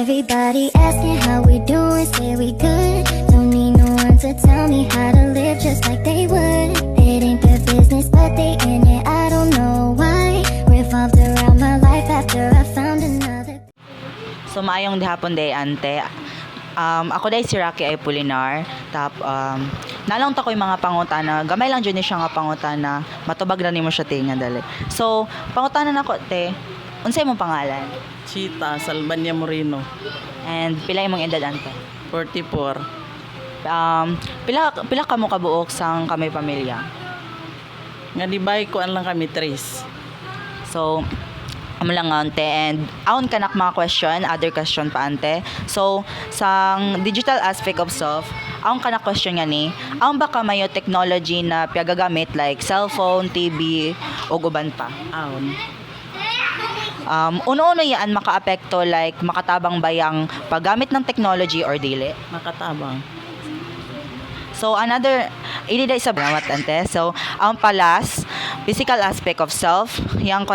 Everybody asking how we doing, say we good. Don't need no one to tell me how to live just like they would. It ain't their business, but they in it, I don't know why. Revolved around my life after I found another. So maayong dihapon day ante. Ako day si Rocky ay Pulinar. Nalang ta ko yung mga pangutana. Gamay lang dyan siya nga pangutana. Matubag na nimo siya te nga dali. So, pangutana na ko te. Unsay imong pangalan? Chita Salvania Moreno, And pila imong edad ante? 44. Pila ka mo kabuok sang kami pamilya? Nga di bay ko lang kami tres. So, amo lang ante, and aon kanak mga question, other question pa ante. So, sang digital aspect of self, aon kanak question nga ni, aon ba kamayo technology na piyagagamit like cellphone, TV, o uban pa? Aon. Uno-uno yan makaapekto like makatabang bayang paggamit ng technology or dili? Makatabang. So another, ini day sa salamat ante. So ang palas, physical aspect of self, yang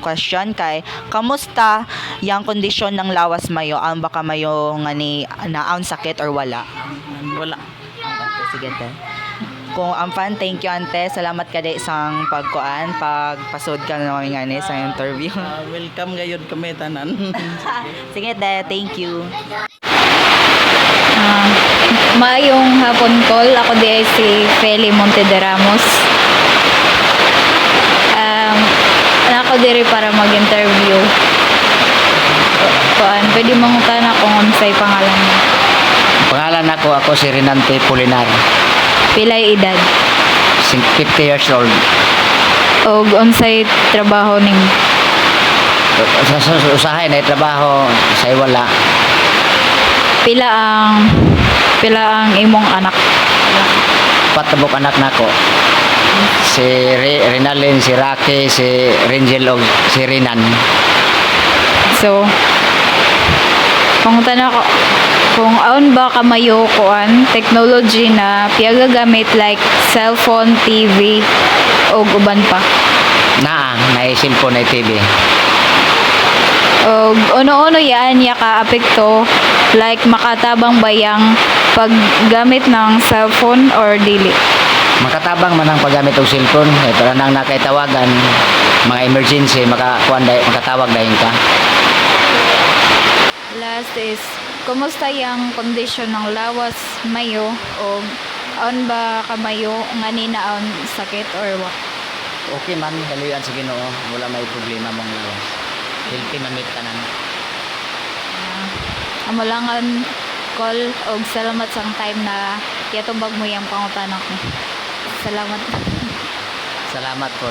question kay kamusta yang kondisyon ng lawas mayo? Ang baka mayo nga ni naon sakit or wala? Wala. Ante, sige te. Kung ang fan, thank you ante. Salamat ka day isang pagpasod ka na namin nga ni sa interview. Welcome gayud kami tanan. Sige te, thank you. Maayong hapon call. Ako di ay si Feli Monte de Ramos. Ako diri para mag-interview. Pwede mangutan kung unsay pangalan mo. Pangalan ako si Renante Pulinar, Pilay edad. 50 years old. O unsay trabaho ning Sa usahay na trabaho, sa wala. pila ang imong anak. Patabok anak nako. Si Rinalyn, si Rocky, si Rangel, og si Rinan. So, pangutan ako kung aon ba kamayo kuan technology na piyagagamit like cellphone, TV o uban pa. May cellphone na TV. O uno-uno yan ya ka apekto like makatabang bayang paggamit ng cellphone or dili. Makatabang man ang paggamit og cellphone, para nang nakaitawagan mga emergency, makatawag dahin ka. Last is kumusta yung kondisyon ng lawas mayo o aon ba kamayo nga ninaon sakit or what? Okay man, daluyan sa Ginoo, wala may problema mong lawas. Healthy man meet tanan. Amolangan call og salamat sang time na yatubag mo yung pangutanok mo. Salamat. Salamat po.